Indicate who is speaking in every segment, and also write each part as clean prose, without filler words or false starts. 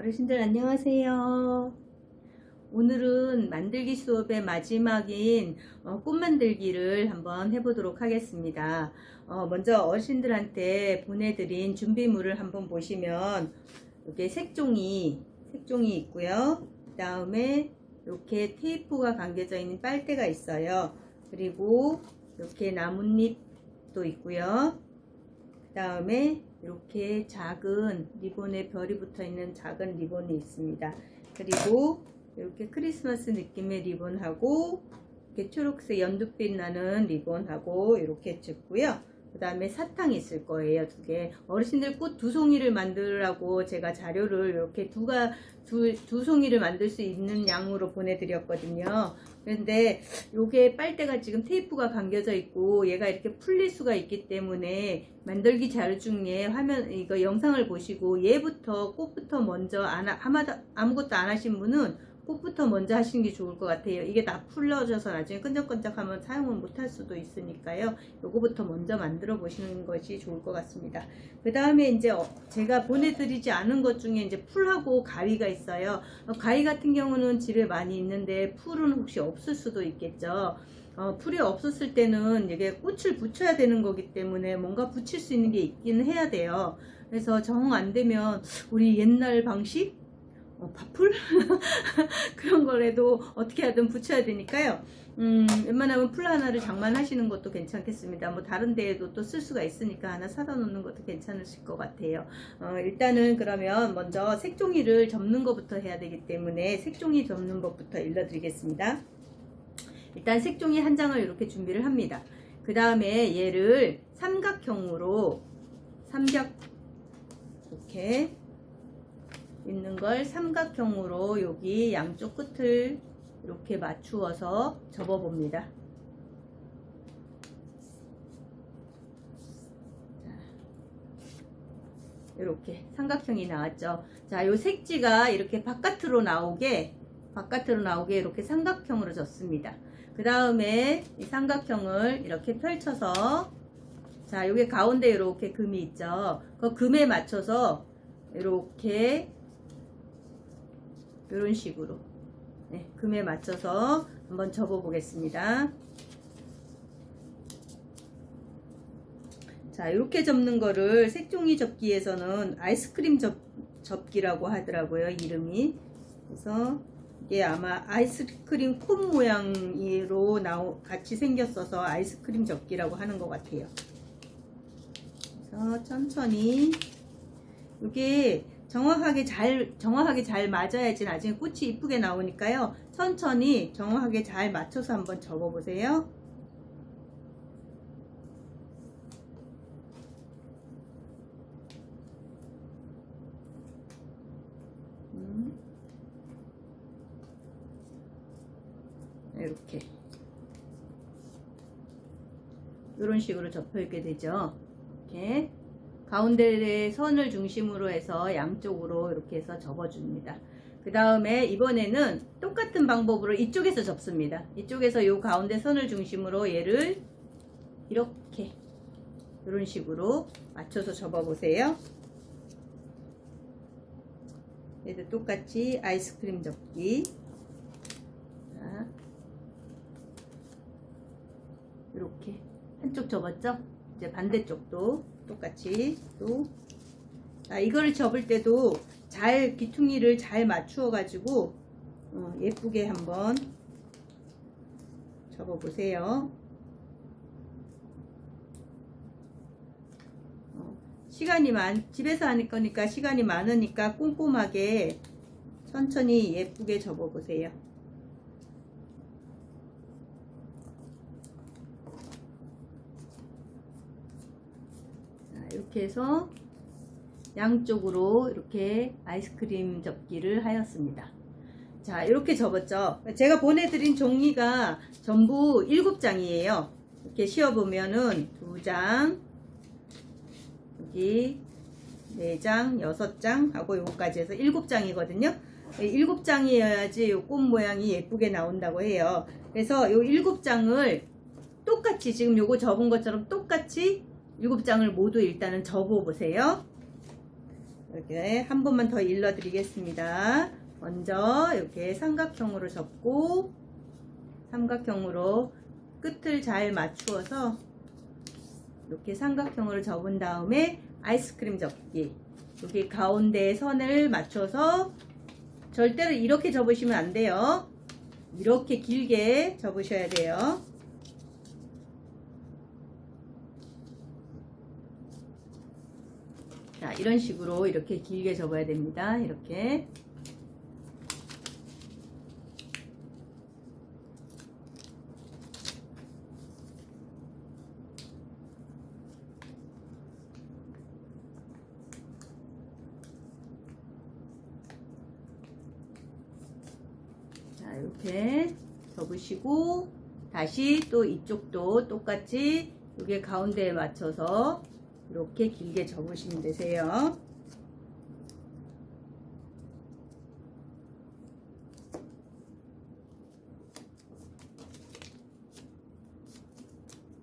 Speaker 1: 어르신들 안녕하세요. 오늘은 만들기 수업의 마지막인 꽃 만들기를 한번 해보도록 하겠습니다. 먼저 어르신들한테 보내드린 준비물을 한번 보시면 이렇게 색종이 있고요. 그 다음에 이렇게 테이프가 감겨져 있는 빨대가 있어요. 그리고 이렇게 나뭇잎도 있고요. 그 다음에 이렇게 작은 리본에 별이 붙어 있는 작은 리본이 있습니다. 그리고 이렇게 크리스마스 느낌의 리본하고 이렇게 초록색 연두빛 나는 리본하고 이렇게 줬고요. 그 다음에 사탕이 있을 거예요. 2개. 어르신들 꽃 2송이를 만들라고 제가 자료를 이렇게 두 송이를 만들 수 있는 양으로 보내드렸거든요. 그런데 요게 빨대가 지금 테이프가 감겨져 있고 얘가 이렇게 풀릴 수가 있기 때문에 만들기 자료 중에 이거 영상을 보시고 얘부터 꽃부터 먼저 아무것도 안 하신 분은 꽃부터 먼저 하시는 게 좋을 것 같아요. 이게 다 풀러져서 나중에 끈적끈적하면 사용을 못할 수도 있으니까요. 요거부터 먼저 만들어 보시는 것이 좋을 것 같습니다. 그 다음에 이제 제가 보내드리지 않은 것 중에 이제 풀하고 가위가 있어요. 가위 같은 경우는 집에 많이 있는데 풀은 혹시 없을 수도 있겠죠. 풀이 없었을 때는 이게 꽃을 붙여야 되는 거기 때문에 뭔가 붙일 수 있는 게 있기는 해야 돼요. 그래서 정 안 되면 우리 옛날 방식 밥풀? 그런 거라도 어떻게 하든 붙여야 되니까요. 웬만하면 풀 하나를 장만하시는 것도 괜찮겠습니다. 뭐 다른 데에도 또 쓸 수가 있으니까 하나 사다 놓는 것도 괜찮으실 것 같아요. 일단은 그러면 먼저 색종이를 접는 것부터 해야 되기 때문에 색종이 접는 법부터 일러드리겠습니다. 일단 색종이 한 장을 이렇게 준비를 합니다. 그 다음에 얘를 삼각형으로 이렇게 있는 걸 삼각형으로 여기 양쪽 끝을 이렇게 맞추어서 접어 봅니다. 이렇게 삼각형이 나왔죠. 자, 요 색지가 이렇게 바깥으로 나오게 이렇게 삼각형으로 졌습니다. 그 다음에 이 삼각형을 이렇게 펼쳐서, 자, 요게 가운데 이렇게 금이 있죠. 그 금에 맞춰서 이렇게 이런 식으로 금에 맞춰서 한번 접어 보겠습니다. 자, 이렇게 접는 거를 색종이 접기에서는 아이스크림 접기라고 하더라고요, 이름이. 그래서 이게 아마 아이스크림 콘 모양으로 같이 생겼어서 아이스크림 접기라고 하는 것 같아요. 그래서 천천히 이게 정확하게 잘 맞아야지 나중에 꽃이 이쁘게 나오니까요. 천천히 정확하게 잘 맞춰서 한번 접어 보세요. 이렇게 이런 식으로 접혀 있게 되죠. 이렇게 가운데에 선을 중심으로 해서 양쪽으로 이렇게 해서 접어줍니다. 그 다음에 이번에는 똑같은 방법으로 이쪽에서 접습니다. 이쪽에서 이 가운데 선을 중심으로 얘를 이렇게 이런 식으로 맞춰서 접어보세요. 얘도 똑같이 아이스크림 접기. 자, 이렇게 한쪽 접었죠? 이제 반대쪽도 똑같이 또, 자, 이거를 접을 때도 귀퉁이를 잘 맞추어 가지고 예쁘게 한번 접어 보세요. 집에서 하는 거니까 시간이 많으니까 꼼꼼하게 천천히 예쁘게 접어 보세요. 이렇게 해서 양쪽으로 이렇게 아이스크림 접기를 하였습니다. 자, 이렇게 접었죠. 제가 보내드린 종이가 전부 7장이에요. 이렇게 씌워보면은 2장, 여기 4장, 6장 하고 요거까지 해서 7장이거든요. 7장이어야지 요 꽃 모양이 예쁘게 나온다고 해요. 그래서 요 7장을 똑같이 지금 요거 접은 것처럼 똑같이 7장을 모두 일단은 접어 보세요. 이렇게 한 번만 더 일러 드리겠습니다. 먼저 이렇게 삼각형으로 접고 삼각형으로 끝을 잘 맞추어서 이렇게 삼각형으로 접은 다음에 아이스크림 접기, 여기 가운데 선을 맞춰서 절대로 이렇게 접으시면 안 돼요. 이렇게 길게 접으셔야 돼요. 자, 이런 식으로 이렇게 길게 접어야 됩니다. 이렇게. 자, 이렇게 접으시고 다시 또 이쪽도 똑같이 여기 가운데에 맞춰서 이렇게 길게 접으시면 되세요.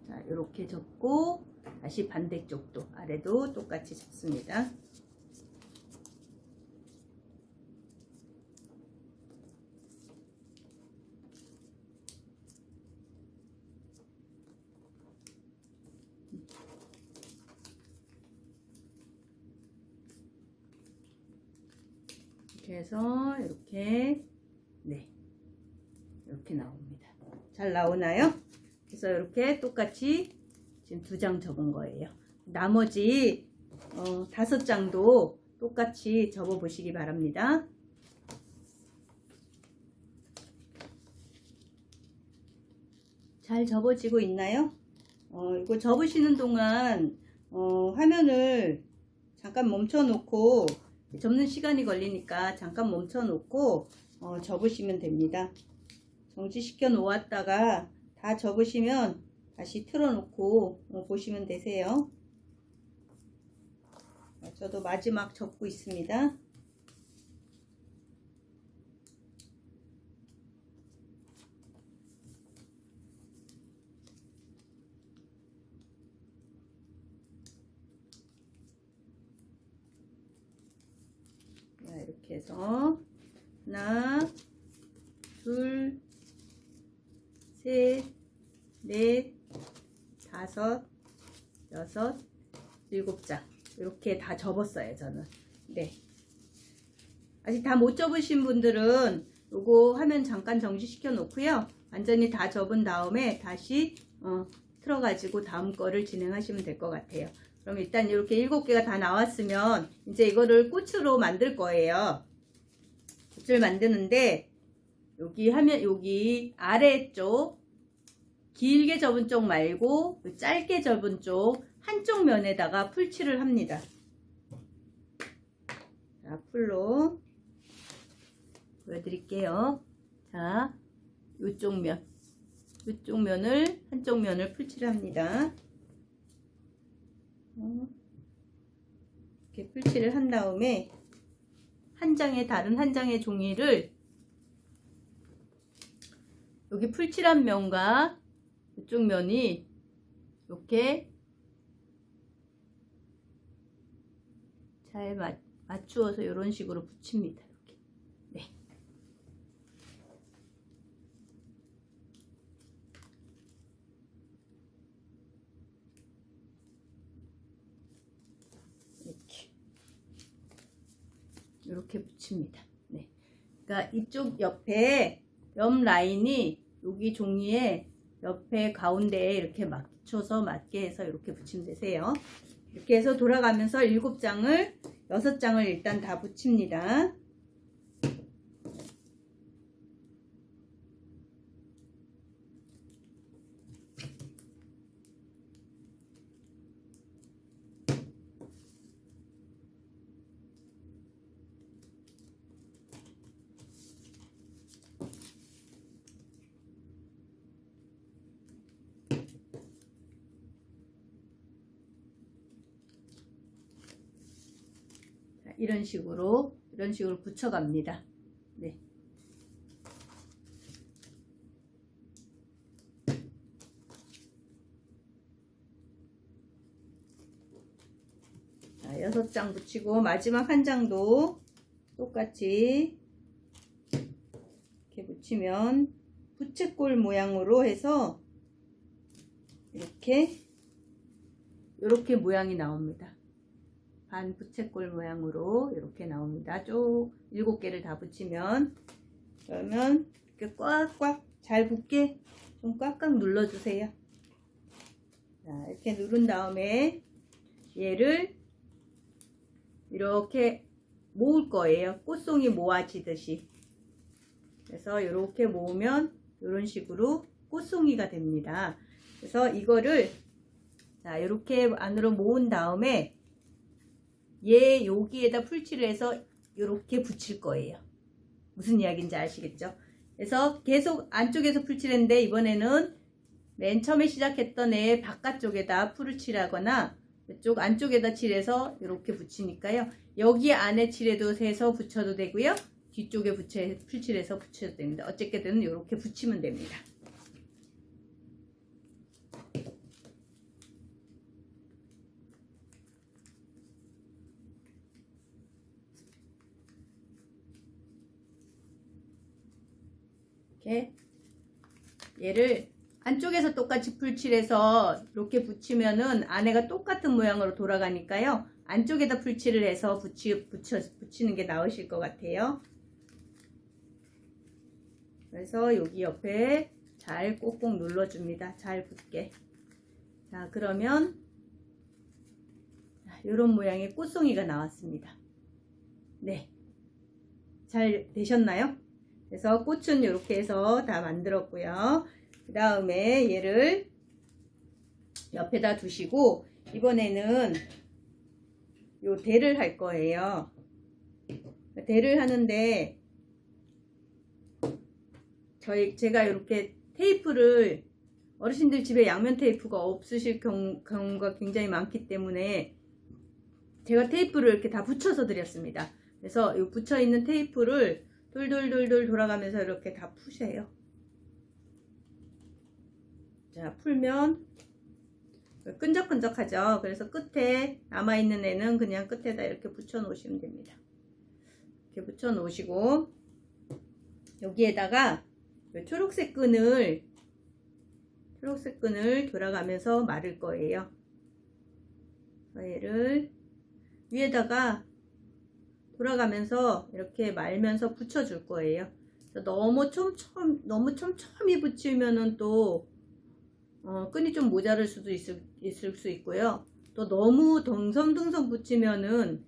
Speaker 1: 자, 이렇게 접고 다시 반대쪽도 아래도 똑같이 접습니다. 이렇게 해서 이렇게 이렇게 나옵니다. 잘 나오나요? 그래서 이렇게 똑같이 지금 2장 접은 거예요. 나머지 5장도 똑같이 접어 보시기 바랍니다. 잘 접어지고 있나요? 이거 접으시는 동안 화면을 잠깐 멈춰 놓고, 접는 시간이 걸리니까 잠깐 멈춰 놓고 접으시면 됩니다. 정지시켜 놓았다가 다 접으시면 다시 틀어 놓고 보시면 되세요. 저도 마지막 접고 있습니다. 자, 이렇게 해서 하나, 둘, 셋, 넷, 다섯, 여섯, 7장 이렇게 다 접었어요. 저는. 네. 아직 다 못 접으신 분들은 요거 화면 잠깐 정지시켜 놓고요. 완전히 다 접은 다음에 다시 틀어 가지고 다음 거를 진행하시면 될 것 같아요. 그럼 일단 이렇게 7개가 다 나왔으면 이제 이거를 꽃으로 만들 거예요. 꽃을 만드는데 여기 아래쪽 길게 접은 쪽 말고 짧게 접은 쪽 한쪽 면에다가 풀칠을 합니다. 자, 풀로 보여드릴게요. 자, 이쪽 면을 한쪽 면을 풀칠합니다. 이렇게 풀칠을 한 다음에 다른 한 장의 종이를 여기 풀칠한 면과 이쪽 면이 이렇게 잘 맞추어서 이런 식으로 붙입니다. 이렇게. 네. 이렇게 붙입니다. 네. 그러니까 이쪽 옆에 옆 라인이 여기 종이에 옆에 가운데에 이렇게 맞춰서 맞게 해서 이렇게 붙이면 되세요. 이렇게 해서 돌아가면서 6장을 일단 다 붙입니다. 이런 식으로 붙여갑니다. 네. 자, 6장 붙이고 마지막 한 장도 똑같이 이렇게 붙이면 부채꼴 모양으로 해서 이렇게 모양이 나옵니다. 반 부채꼴 모양으로 이렇게 나옵니다. 쭉 7개를 다 붙이면, 그러면 이렇게 꽉꽉 잘 붙게 좀 꽉꽉 눌러주세요. 자, 이렇게 누른 다음에 얘를 이렇게 모을 거예요. 꽃송이 모아지듯이. 그래서 이렇게 모으면 이런 식으로 꽃송이가 됩니다. 그래서 이거를 자 이렇게 안으로 모은 다음에 얘 여기에다 풀칠을 해서 이렇게 붙일 거예요. 무슨 이야기인지 아시겠죠? 그래서 계속 안쪽에서 풀칠했는데 이번에는 맨 처음에 시작했던 애 바깥쪽에다 풀을 칠하거나 이쪽 안쪽에다 칠해서 이렇게 붙이니까요. 여기 안에 칠해도 해서 붙여도 되고요. 뒤쪽에 풀칠해서 붙여도 됩니다. 어쨌든 이렇게 붙이면 됩니다. 이렇게 얘를 안쪽에서 똑같이 풀칠해서 이렇게 붙이면은 안에가 똑같은 모양으로 돌아가니까요. 안쪽에다 풀칠을 해서 붙이는 게 나으실 것 같아요. 그래서 여기 옆에 잘 꼭꼭 눌러줍니다. 잘 붙게. 자, 그러면 이런 모양의 꽃송이가 나왔습니다. 네. 잘 되셨나요? 그래서 꽃은 이렇게 해서 다 만들었고요. 그 다음에 얘를 옆에다 두시고 이번에는 요 대를 할 거예요. 대를 하는데 제가 이렇게 테이프를 어르신들 집에 양면 테이프가 없으실 경우가 굉장히 많기 때문에 제가 테이프를 이렇게 다 붙여서 드렸습니다. 그래서 이 붙여 있는 테이프를 돌돌돌돌 돌아가면서 이렇게 다 푸세요. 자, 풀면 끈적끈적하죠. 그래서 끝에 남아있는 애는 그냥 끝에다 이렇게 붙여 놓으시면 됩니다. 이렇게 붙여 놓으시고 여기에다가 초록색 끈을 돌아가면서 마를 거예요. 얘를 위에다가 돌아가면서 이렇게 말면서 붙여줄 거예요. 너무 촘촘히 붙이면은 또 끈이 좀 모자랄 수도 있을 수 있고요. 또 너무 덩성덩성 붙이면은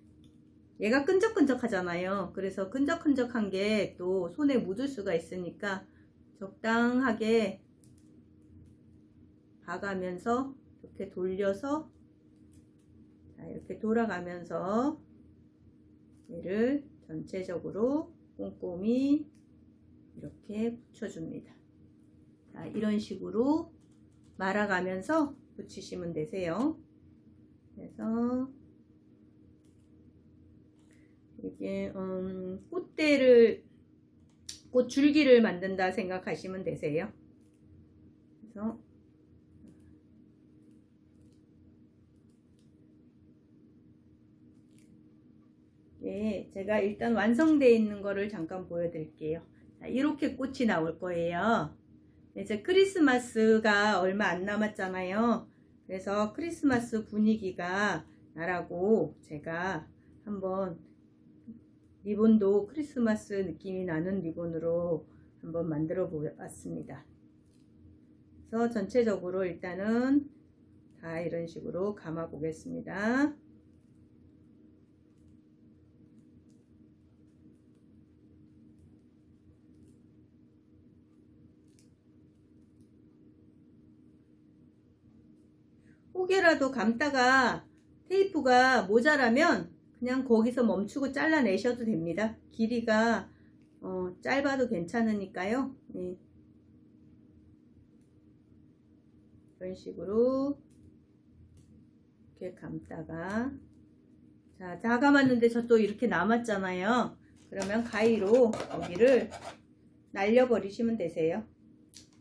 Speaker 1: 얘가 끈적끈적하잖아요. 그래서 끈적끈적한 게 또 손에 묻을 수가 있으니까 적당하게 봐가면서 이렇게 돌려서 자, 이렇게 돌아가면서 얘를 전체적으로 꼼꼼히 이렇게 붙여줍니다. 자, 이런 식으로 말아가면서 붙이시면 되세요. 그래서 이게 꽃줄기를 만든다 생각하시면 되세요. 그래서 예, 제가 일단 완성되어 있는 거를 잠깐 보여드릴게요. 자, 이렇게 꽃이 나올 거예요. 이제 크리스마스가 얼마 안 남았잖아요. 그래서 크리스마스 분위기가 나라고 제가 한번 리본도 크리스마스 느낌이 나는 리본으로 한번 만들어 보았습니다. 그래서 전체적으로 일단은 다 이런 식으로 감아 보겠습니다. 혹여라도 감다가 테이프가 모자라면 그냥 거기서 멈추고 잘라내셔도 됩니다. 길이가 짧아도 괜찮으니까요. 네. 이런 식으로 이렇게 감다가 자, 다 감았는데 저 또 이렇게 남았잖아요. 그러면 가위로 여기를 날려버리시면 되세요.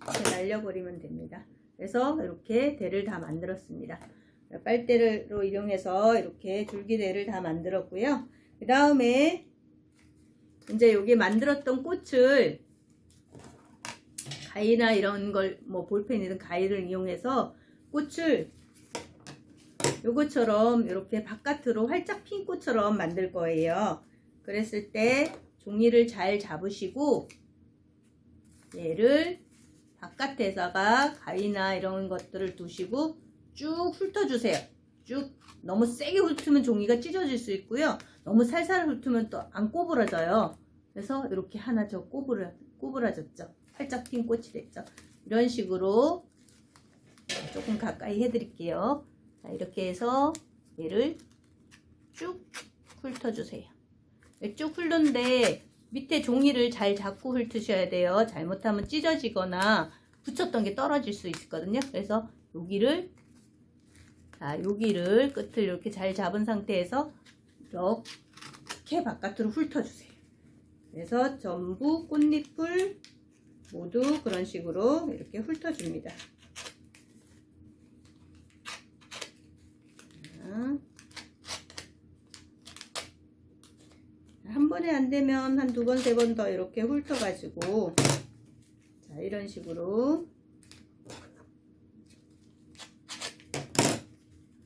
Speaker 1: 이렇게 날려버리면 됩니다. 그래서 이렇게 대를 다 만들었습니다. 빨대로 이용해서 이렇게 줄기대를 다 만들었고요. 그 다음에 이제 여기 만들었던 꽃을 가위나 이런 걸 뭐 볼펜이든 가위를 이용해서 꽃을 요것처럼 이렇게 바깥으로 활짝 핀 꽃처럼 만들 거예요. 그랬을 때 종이를 잘 잡으시고 얘를 바깥에다가 가위나 이런 것들을 두시고 쭉 훑어주세요. 쭉. 너무 세게 훑으면 종이가 찢어질 수 있고요. 너무 살살 훑으면 또 안 꼬부러져요. 그래서 이렇게 하나 저 꼬부라졌죠. 살짝 핀 꽃이 됐죠. 이런 식으로 조금 가까이 해드릴게요. 자, 이렇게 해서 얘를 쭉 훑어주세요. 쭉 훑는데 밑에 종이를 잘 잡고 훑으셔야 돼요. 잘못하면 찢어지거나 붙였던 게 떨어질 수 있거든요. 그래서 여기를 끝을 이렇게 잘 잡은 상태에서 이렇게 바깥으로 훑어주세요. 그래서 전부 꽃잎을 모두 그런 식으로 이렇게 훑어줍니다. 한 번에 안 되면 한 두 번, 세 번 더 이렇게 훑어가지고, 자, 이런 식으로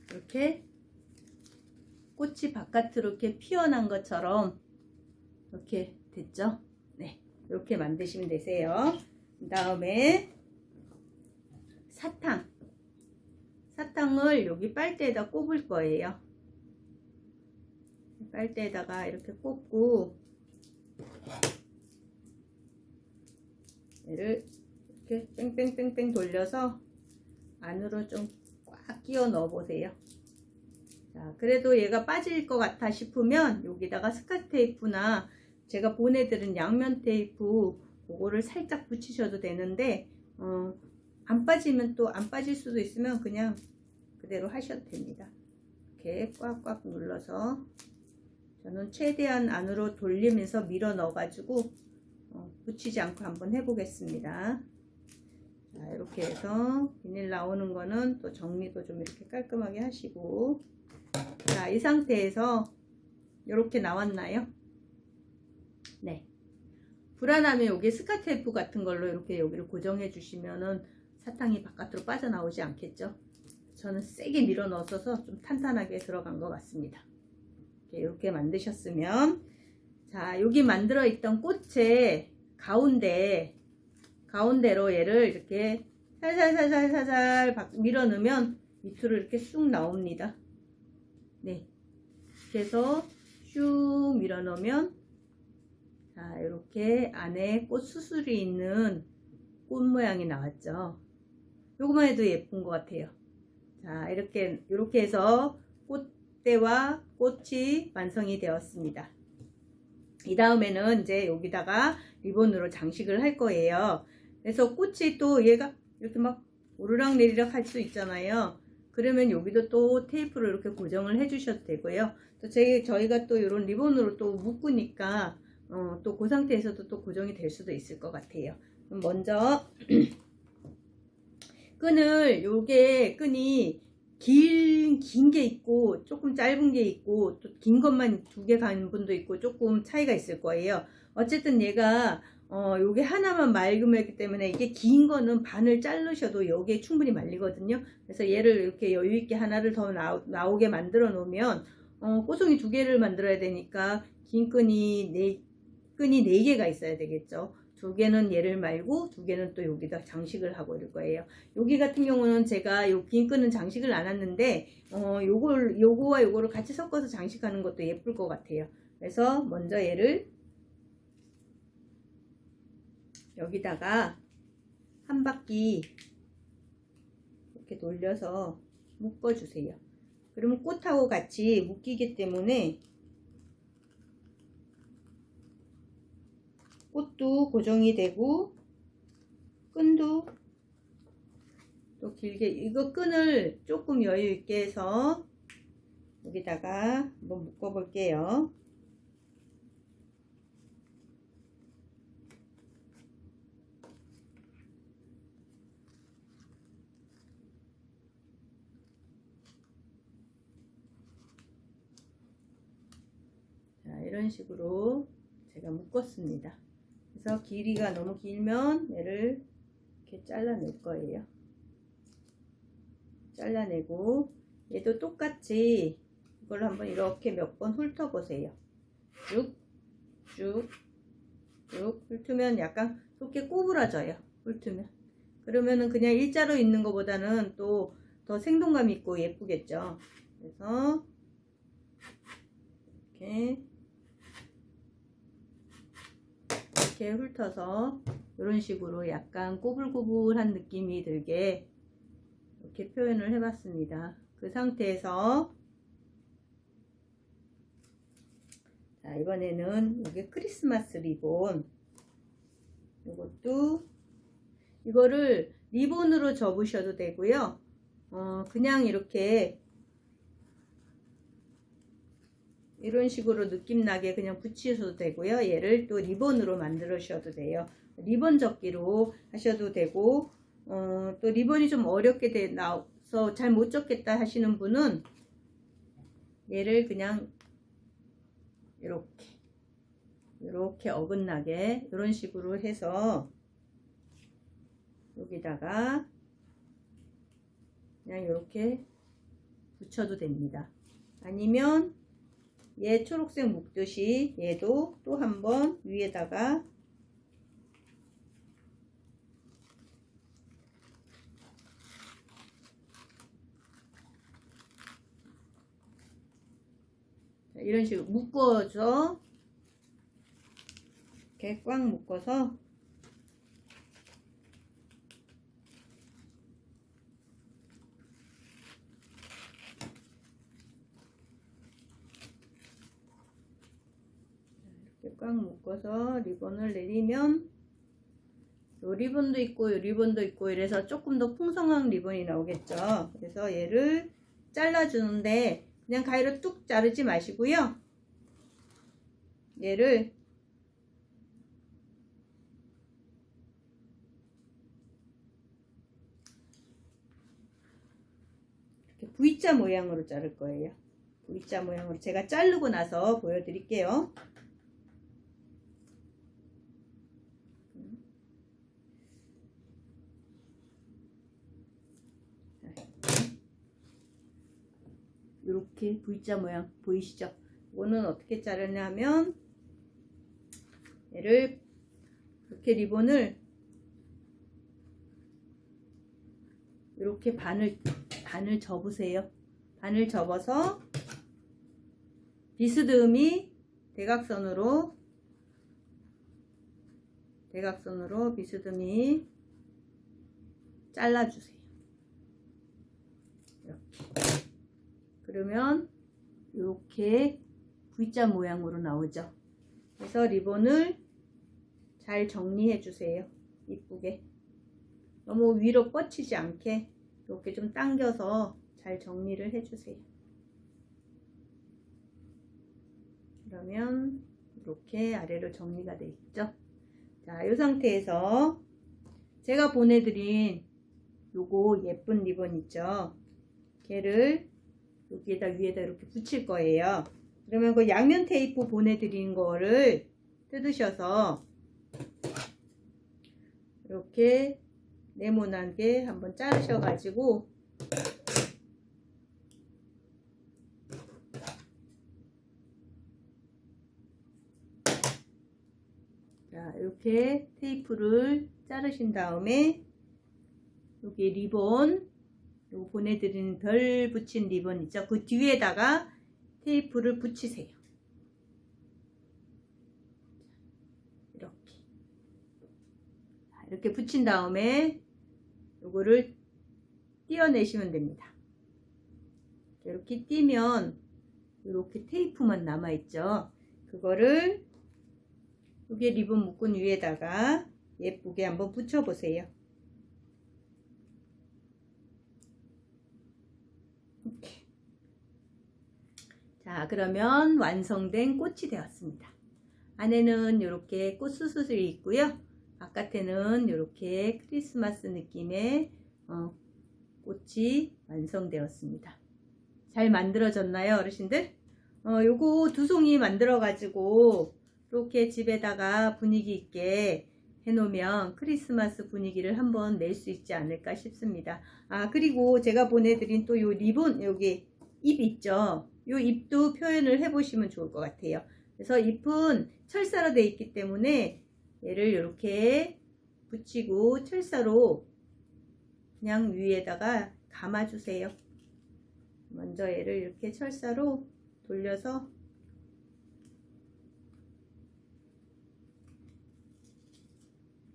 Speaker 1: 이렇게 꽃이 바깥으로 이렇게 피어난 것처럼 이렇게 됐죠? 네, 이렇게 만드시면 되세요. 그 다음에 사탕을 여기 빨대에다 꼽을 거예요. 빨대에다가 이렇게 꽂고 얘를 이렇게 뺑뺑뺑뺑 돌려서 안으로 좀 꽉 끼워 넣어 보세요. 자, 그래도 얘가 빠질 것 같아 싶으면 여기다가 스카치 테이프나 제가 보내드린 양면 테이프 그거를 살짝 붙이셔도 되는데 안 빠지면 또 안 빠질 수도 있으면 그냥 그대로 하셔도 됩니다. 이렇게 꽉꽉 눌러서 저는 최대한 안으로 돌리면서 밀어 넣어 가지고 붙이지 않고 한번 해 보겠습니다. 자, 이렇게 해서 비닐 나오는 거는 또 정리도 좀 이렇게 깔끔하게 하시고, 자, 이 상태에서 이렇게 나왔나요? 네. 불안하면 여기 스카치 테이프 같은 걸로 이렇게 여기를 고정해 주시면은 사탕이 바깥으로 빠져나오지 않겠죠? 저는 세게 밀어 넣어서 좀 탄탄하게 들어간 것 같습니다. 이렇게 만드셨으면, 자, 여기 만들어 있던 꽃의 가운데로 얘를 이렇게 살살 밀어 넣으면 밑으로 이렇게 쑥 나옵니다. 네. 그래서 슉 밀어 넣으면, 자, 이렇게 안에 꽃 수술이 있는 꽃 모양이 나왔죠. 요거만 해도 예쁜 것 같아요. 자, 이렇게 해서 꽃대와 꽃이 완성이 되었습니다. 이 다음에는 이제 여기다가 리본으로 장식을 할 거예요. 그래서 꽃이 또 얘가 이렇게 막 오르락 내리락 할 수 있잖아요. 그러면 여기도 또 테이프로 이렇게 고정을 해 주셔도 되고요. 또 저희가 또 이런 리본으로 또 묶으니까 또 그 상태에서도 또 고정이 될 수도 있을 것 같아요. 그럼 먼저 요게 끈이 긴 게 있고 조금 짧은 게 있고 또 긴 것만 2개 가는 분도 있고 조금 차이가 있을 거예요. 어쨌든 얘가 요게 하나만 맑음이기 때문에 이게 긴 거는 반을 자르셔도 여기에 충분히 말리거든요. 그래서 얘를 이렇게 여유 있게 하나를 더 나오게 만들어 놓으면 꽃송이 2개를 만들어야 되니까 긴 끈이 4개가 있어야 되겠죠. 2개는 얘를 말고 2개는 또 여기다 장식을 하고 이럴 거예요. 여기 같은 경우는 제가 요 긴 끈은 장식을 안 했는데 요거와 요거를 같이 섞어서 장식하는 것도 예쁠 것 같아요. 그래서 먼저 얘를 여기다가 한 바퀴 이렇게 돌려서 묶어주세요. 그러면 꽃하고 같이 묶이기 때문에 꽃도 고정이 되고 끈도 또 길게, 이거 끈을 조금 여유 있게 해서 여기다가 한번 묶어 볼게요. 이런 식으로 제가 묶었습니다. 그래서 길이가 너무 길면 얘를 이렇게 잘라낼 거예요. 잘라내고 얘도 똑같이 이걸 한번 이렇게 몇 번 훑어 보세요. 쭉 훑으면 약간 속게 꼬부라져요. 훑으면. 그러면은 그냥 일자로 있는 것보다는 또 더 생동감 있고 예쁘겠죠. 그래서 이렇게 훑어서 이런 식으로 약간 꼬불꼬불한 느낌이 들게 이렇게 표현을 해봤습니다. 그 상태에서 자, 이번에는 이게 크리스마스 리본, 이거를 리본으로 접으셔도 되고요. 그냥 이렇게 이런 식으로 느낌 나게 그냥 붙이셔도 되고요. 얘를 또 리본으로 만들으셔도 돼요. 리본 접기로 하셔도 되고, 또 리본이 좀 어렵게 나와서 잘 못 접겠다 하시는 분은 얘를 그냥 이렇게 어긋나게 이런 식으로 해서 여기다가 그냥 이렇게 붙여도 됩니다. 아니면 얘 초록색 묶듯이 얘도 또 한번 위에다가 이런 식으로 묶어서 이렇게 꽉 묶어서 이렇게 꽉 묶어서 리본을 내리면 요 리본도 있고 요 리본도 있고 이래서 조금 더 풍성한 리본이 나오겠죠. 그래서 얘를 잘라주는데 그냥 가위로 뚝 자르지 마시고요. 얘를 이렇게 V자 모양으로 자를 거예요. V자 모양으로 제가 자르고 나서 보여드릴게요. 이렇게 V자 모양 보이시죠? 이거는 어떻게 자르냐면 얘를 이렇게 리본을 이렇게 반을 접으세요. 반을 접어서 비스듬히 대각선으로 비스듬히 잘라주세요. 이렇게. 그러면 이렇게 V자 모양으로 나오죠. 그래서 리본을 잘 정리해 주세요. 이쁘게. 너무 위로 뻗치지 않게 이렇게 좀 당겨서 잘 정리를 해 주세요. 그러면 이렇게 아래로 정리가 되어 있죠. 자, 이 상태에서 제가 보내드린 요거 예쁜 리본 있죠. 걔를 여기에다 위에다 이렇게 붙일 거예요. 그러면 그 양면 테이프 보내드린 거를 뜯으셔서 이렇게 네모나게 한번 자르셔 가지고 자, 이렇게 테이프를 자르신 다음에 여기 리본 요 보내드리는 별 붙인 리본 있죠? 그 뒤에다가 테이프를 붙이세요. 이렇게 붙인 다음에 요거를 띄어내시면 됩니다. 이렇게 띄면 이렇게 테이프만 남아 있죠. 그거를 여기에 리본 묶은 위에다가 예쁘게 한번 붙여 보세요. 이렇게. 자, 그러면 완성된 꽃이 되었습니다. 안에는 이렇게 꽃수술이 있고요. 바깥에는 이렇게 크리스마스 느낌의 꽃이 완성되었습니다. 잘 만들어졌나요, 어르신들? 요거 두 송이 만들어 가지고 이렇게 집에다가 분위기 있게 해놓으면 크리스마스 분위기를 한번 낼 수 있지 않을까 싶습니다. 아, 그리고 제가 보내드린 또 요 리본, 여기 잎 있죠? 요 잎도 표현을 해보시면 좋을 것 같아요. 그래서 잎은 철사로 되어 있기 때문에 얘를 이렇게 붙이고 철사로 그냥 위에다가 감아주세요. 먼저 얘를 이렇게 철사로 돌려서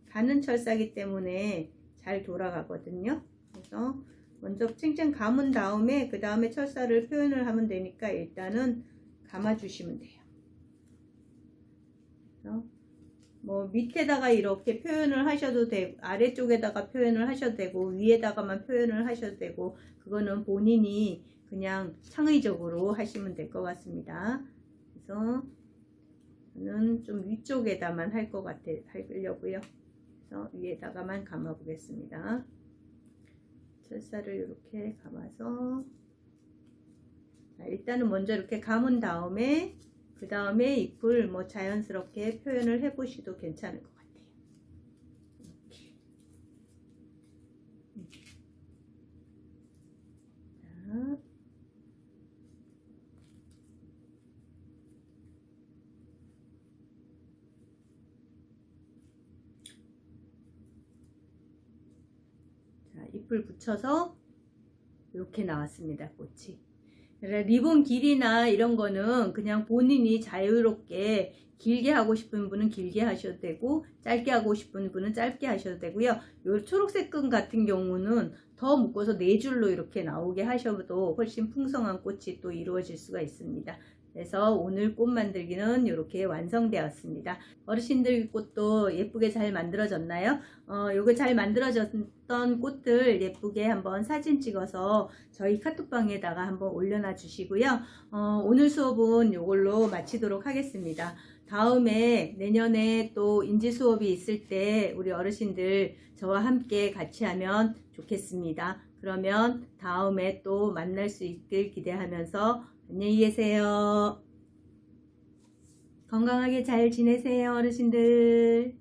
Speaker 1: 가는 철사기 때문에 잘 돌아가거든요. 그래서 먼저 쨍쨍 감은 다음에 그 다음에 철사를 표현을 하면 되니까 일단은 감아 주시면 돼요. 그래서 뭐 밑에다가 이렇게 표현을 하셔도 되고 아래쪽에다가 표현을 하셔도 되고 위에다가만 표현을 하셔도 되고 그거는 본인이 그냥 창의적으로 하시면 될 것 같습니다. 그래서 저는 좀 위쪽에다만 할 것 하려고요. 그래서 위에다가만 감아 보겠습니다. 철사를 이렇게 감아서 자, 일단은 먼저 이렇게 감은 다음에 그 다음에 잎을 뭐 자연스럽게 표현을 해 보셔도 괜찮을 것 같아요. 이렇게. 자. 자, 잎을 붙여서 이렇게 나왔습니다. 꽃이. 리본 길이나 이런 거는 그냥 본인이 자유롭게 길게 하고 싶은 분은 길게 하셔도 되고 짧게 하고 싶은 분은 짧게 하셔도 되고요. 요 초록색 끈 같은 경우는 더 묶어서 네 줄로 이렇게 나오게 하셔도 훨씬 풍성한 꽃이 또 이루어질 수가 있습니다. 그래서 오늘 꽃 만들기는 이렇게 완성되었습니다. 어르신들 꽃도 예쁘게 잘 만들어졌나요? 요거 잘 만들어졌던 꽃들 예쁘게 한번 사진 찍어서 저희 카톡방에다가 한번 올려놔 주시고요. 오늘 수업은 요걸로 마치도록 하겠습니다. 다음에 내년에 또 인지 수업이 있을 때 우리 어르신들 저와 함께 같이 하면 좋겠습니다. 그러면 다음에 또 만날 수 있길 기대하면서 안녕히 계세요. 건강하게 잘 지내세요, 어르신들.